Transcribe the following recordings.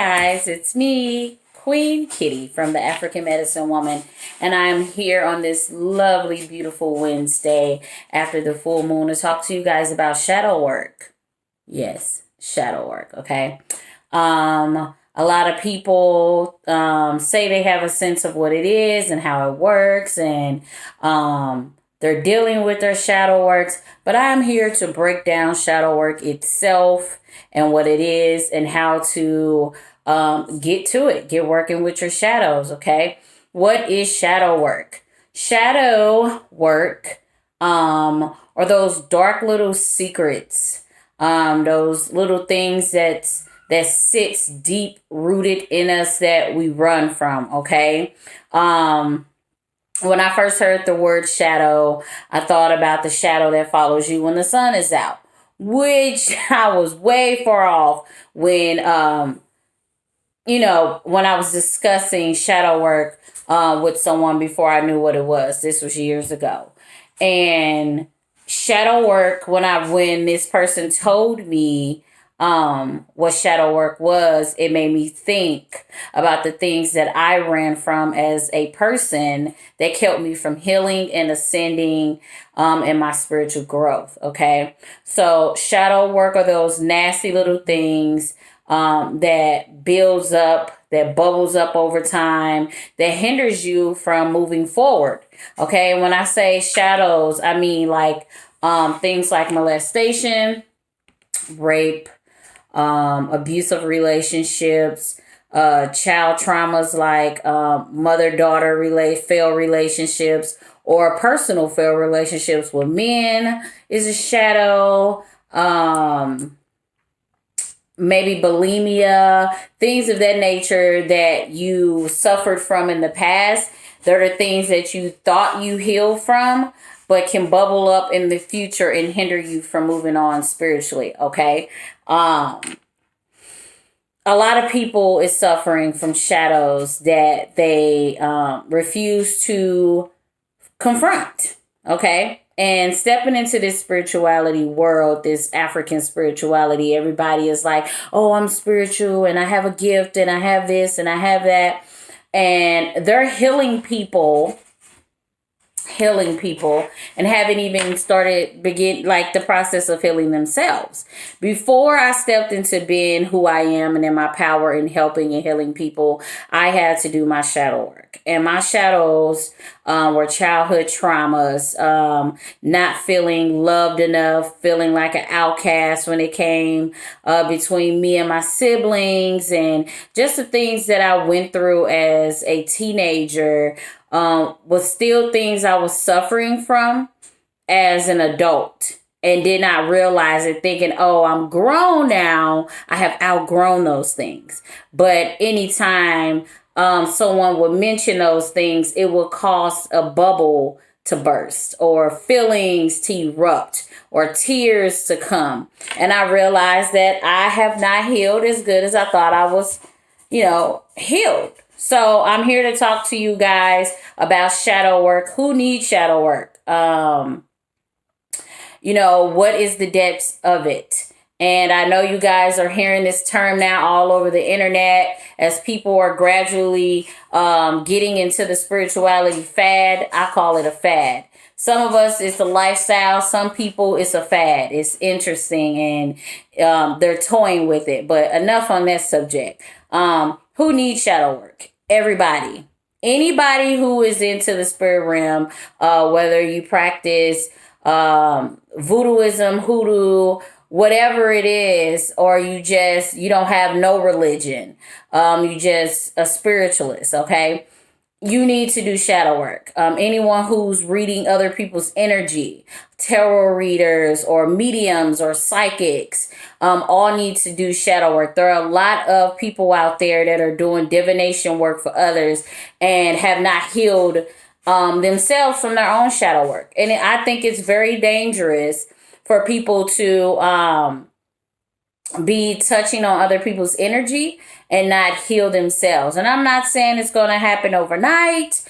guys, it's me, Queen Kitty from the African Medicine Woman, and I'm here on this lovely, beautiful Wednesday after the full moon to talk to you guys about shadow work. Yes, shadow work, okay? A lot of people say they have a sense of what it is and how it works, and they're dealing with their shadow works, but I'm here to break down shadow work itself and what it is and how to get to it, get working with your shadows, okay? What is shadow work? Shadow work are those dark little secrets, those little things that sits deep rooted in us that we run from, okay? When I first heard the word shadow, I thought about the shadow that follows you when the sun is out, which I was way far off when, when I was discussing shadow work with someone before I knew what it was. This was years ago. And shadow work, when this person told me what shadow work was, it made me think about the things that I ran from as a person that kept me from healing and ascending in my spiritual growth. Okay. So shadow work are those nasty little things that builds up, that bubbles up over time, that hinders you from moving forward. Okay. When I say shadows, I mean like things like molestation, rape, abusive relationships, child traumas like mother-daughter failed relationships, or personal failed relationships with men is a shadow. Maybe bulimia, things of that nature that you suffered from in the past. They're the things that you thought you healed from, but can bubble up in the future and hinder you from moving on spiritually, okay? A lot of people is suffering from shadows that they refuse to confront, okay? And stepping into this spirituality world, this African spirituality, everybody is like, oh, I'm spiritual and I have a gift and I have this and I have that. And they're healing people and haven't even begin the process of healing themselves. Before I stepped into being who I am and in my power in helping and healing people, I had to do my shadow work. And my shadows were childhood traumas, not feeling loved enough, feeling like an outcast when it came between me and my siblings, and just the things that I went through as a teenager was still things I was suffering from as an adult, and did not realize it, thinking, oh, I'm grown now. I have outgrown those things. But anytime someone would mention those things, it would cause a bubble to burst, or feelings to erupt, or tears to come. And I realized that I have not healed as good as I thought I was, healed. So I'm here to talk to you guys about shadow work. Who needs shadow work? What is the depths of it? And I know you guys are hearing this term now all over the internet as people are gradually getting into the spirituality fad. I call it a fad. Some of us, it's a lifestyle. Some people, it's a fad. It's interesting and they're toying with it. But enough on that subject. Who needs shadow work? Everybody. Anybody who is into the spirit realm, whether you practice voodooism, hoodoo, whatever it is, or you don't have no religion, you just a spiritualist, okay? You need to do shadow work. Anyone who's reading other people's energy, tarot readers or mediums or psychics, all need to do shadow work. There are a lot of people out there that are doing divination work for others and have not healed themselves from their own shadow work. And I think it's very dangerous for people to be touching on other people's energy and not heal themselves. And I'm not saying it's going to happen overnight.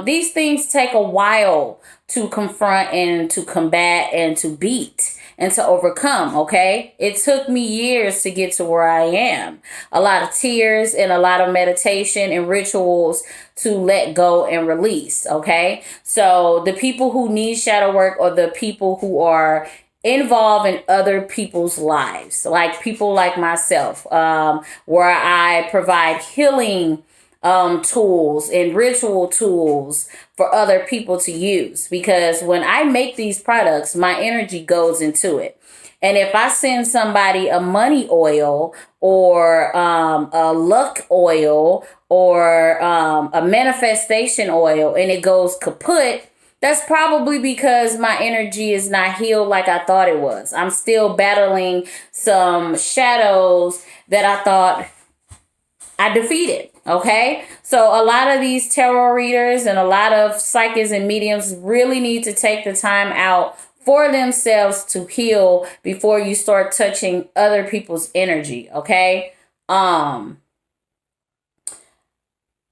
These things take a while to confront and to combat and to beat. and to overcome, okay? It took me years to get to where I am. A lot of tears and a lot of meditation and rituals to let go and release, okay? So the people who need shadow work are the people who are involved in other people's lives, like people like myself, where I provide healing tools and ritual tools for other people to use. Because when I make these products, my energy goes into it. And if I send somebody a money oil or a luck oil or a manifestation oil and it goes kaput, that's probably because my energy is not healed like I thought it was. I'm still battling some shadows that I thought I defeated. Okay. So a lot of these tarot readers and a lot of psychics and mediums really need to take the time out for themselves to heal before you start touching other people's energy. Okay.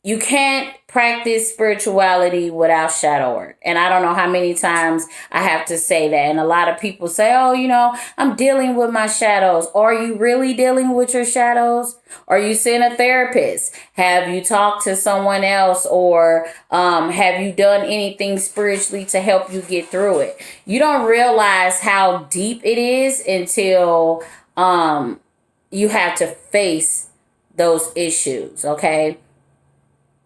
You can't practice spirituality without shadow work. And I don't know how many times I have to say that. And a lot of people say, oh, I'm dealing with my shadows. Are you really dealing with your shadows? Are you seeing a therapist? Have you talked to someone else? Or have you done anything spiritually to help you get through it? You don't realize how deep it is until you have to face those issues, okay?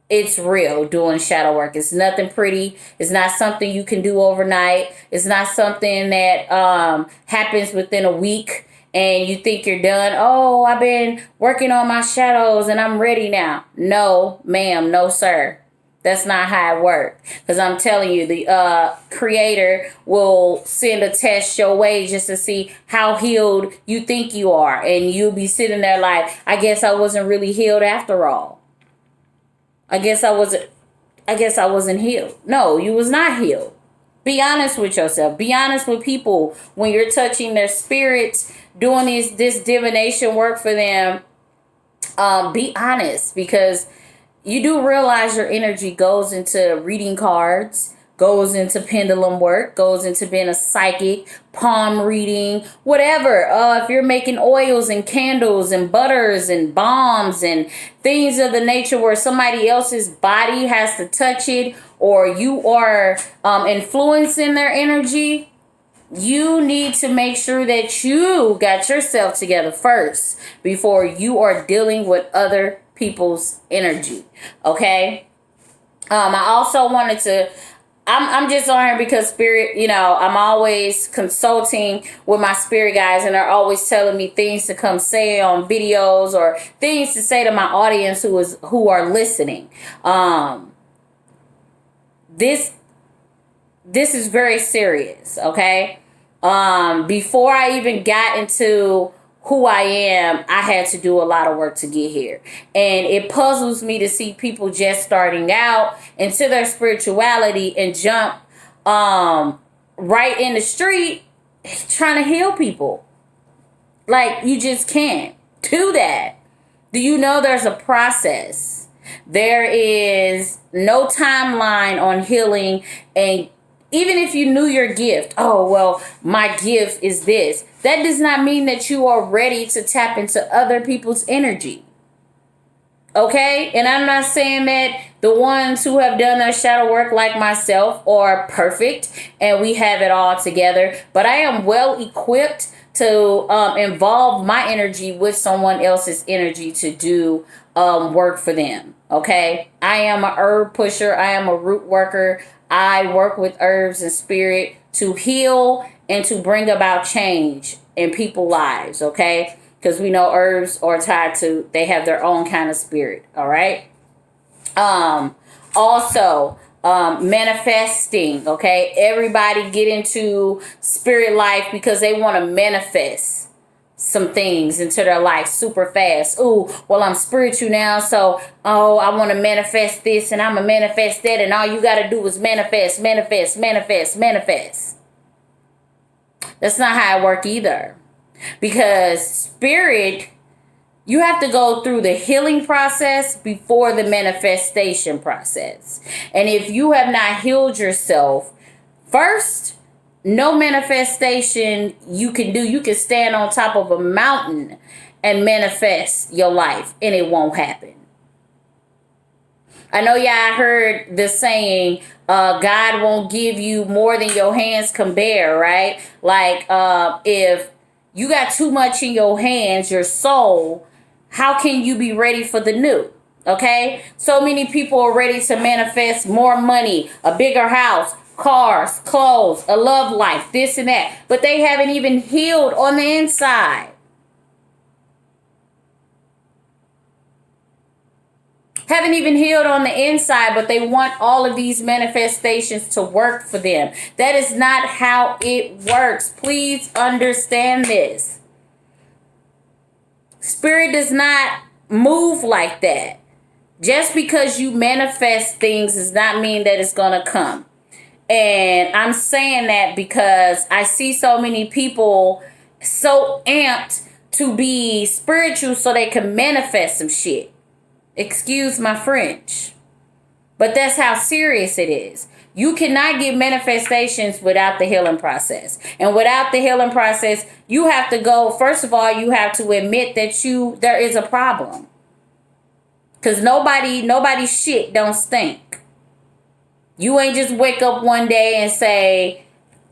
It's real doing shadow work. It's nothing pretty. It's not something you can do overnight. It's not something that happens within a week and you think you're done. Oh, I've been working on my shadows and I'm ready now. No, ma'am. No, sir. That's not how it works. Because I'm telling you, the creator will send a test your way just to see how healed you think you are. And you'll be sitting there like, I guess I wasn't really healed after all. I guess I wasn't healed. No, you was not healed. Be honest with yourself. Be honest with people when you're touching their spirits, doing this divination work for them. Be honest, because you do realize your energy goes into reading cards, goes into pendulum work, goes into being a psychic, palm reading, whatever. If you're making oils and candles and butters and balms and things of the nature where somebody else's body has to touch it, or you are influencing their energy, you need to make sure that you got yourself together first before you are dealing with other people's energy. Okay? I also wanted to I'm just on here because spirit, I'm always consulting with my spirit guides and they're always telling me things to come say on videos or things to say to my audience who are listening. This is very serious, okay? Before I even got into who I am, I had to do a lot of work to get here. And it puzzles me to see people just starting out into their spirituality and jump right in the street trying to heal people. Like, you just can't do that. Do you know there's a process? There is no timeline on healing. And even if you knew your gift, oh, well, my gift is this. That does not mean that you are ready to tap into other people's energy. Okay? And I'm not saying that the ones who have done their shadow work like myself are perfect and we have it all together. But I am well equipped to involve my energy with someone else's energy to do work for them. Okay? I am a herb pusher. I am a root worker. I work with herbs and spirit to heal and to bring about change in people's lives, okay? Because we know herbs are tied to, they have their own kind of spirit, all right? Also, manifesting, okay? Everybody get into spirit life because they want to manifest some things into their life super fast. Ooh, well, I'm spiritual now, so I want to manifest this and I'm gonna manifest that, and all you gotta do is manifest. That's not how it works either. Because spirit, you have to go through the healing process before the manifestation process. And if you have not healed yourself first, no manifestation you can do. You can stand on top of a mountain and manifest your life, and it won't happen. I know y'all heard the saying, God won't give you more than your hands can bear, right? Like, if you got too much in your hands, your soul, how can you be ready for the new? Okay? So many people are ready to manifest more money, a bigger house, cars, clothes, a love life, this and that. But they haven't even healed on the inside. Haven't even healed on the inside, but they want all of these manifestations to work for them. That is not how it works. Please understand this. Spirit does not move like that. Just because you manifest things does not mean that it's going to come. And I'm saying that because I see so many people so amped to be spiritual so they can manifest some shit. Excuse my French. But that's how serious it is. You cannot get manifestations without the healing process. And without the healing process, you have to go, first of all, you have to admit that there is a problem. Because nobody's shit don't stink. You ain't just wake up one day and say,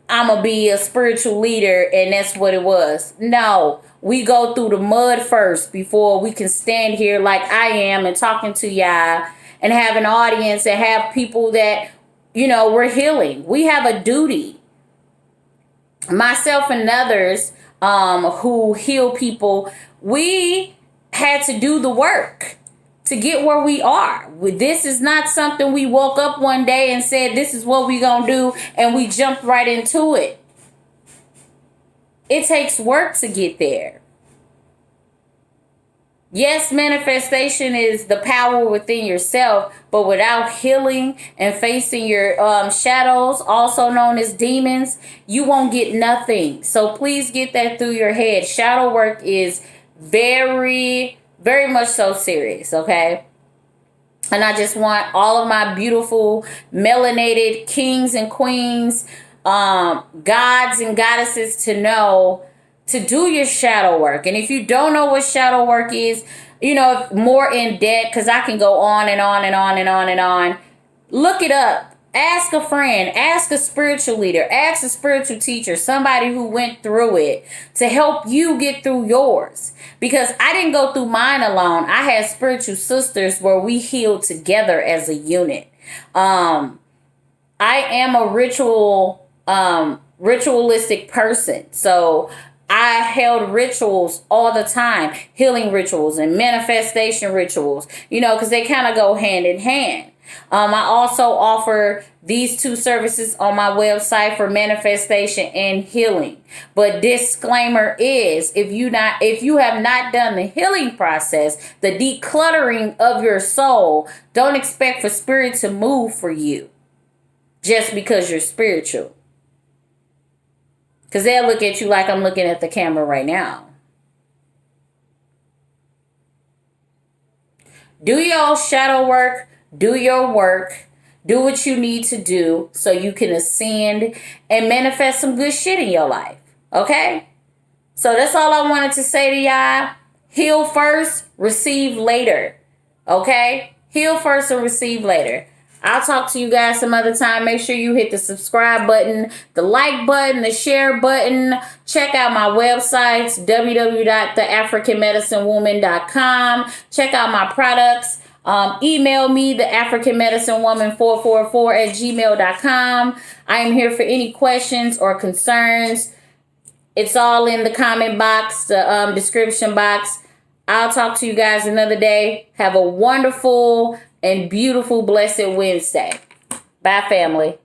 I'm going to be a spiritual leader, and that's what it was. No, we go through the mud first before we can stand here like I am and talking to y'all and have an audience and have people that, we're healing. We have a duty. Myself and others who heal people, we had to do the work to get where we are. This is not something we woke up one day and said, this is what we gonna do, and we jumped right into it. It takes work to get there. Yes, manifestation is the power within yourself, but without healing and facing your shadows, also known as demons, you won't get nothing. So please get that through your head. Shadow work is very, very much so serious, okay? And I just want all of my beautiful melanated kings and queens, gods and goddesses to know to do your shadow work. And if you don't know what shadow work is, more in depth, because I can go on and on and on and on and on. Look it up. Ask a friend, ask a spiritual leader, ask a spiritual teacher, somebody who went through it to help you get through yours. Because I didn't go through mine alone. I had spiritual sisters where we healed together as a unit. I am a ritualistic person. So I held rituals all the time, healing rituals and manifestation rituals, because they kind of go hand in hand. I also offer these two services on my website for manifestation and healing. But disclaimer is, if you have not done the healing process, the decluttering of your soul, don't expect for spirit to move for you just because you're spiritual. Because they'll look at you like I'm looking at the camera right now. Do your shadow work. Do your work. Do what you need to do so you can ascend and manifest some good shit in your life. Okay? So that's all I wanted to say to y'all. Heal first, receive later. Okay? Heal first and receive later. I'll talk to you guys some other time. Make sure you hit the subscribe button, the like button, the share button. Check out my websites, www.theafricanmedicinewoman.com. Check out my products. Email me, the AfricanMedicineWoman444@gmail.com. I am here for any questions or concerns. It's all in the comment box, the description box. I'll talk to you guys another day. Have a wonderful and beautiful, blessed Wednesday. Bye, family.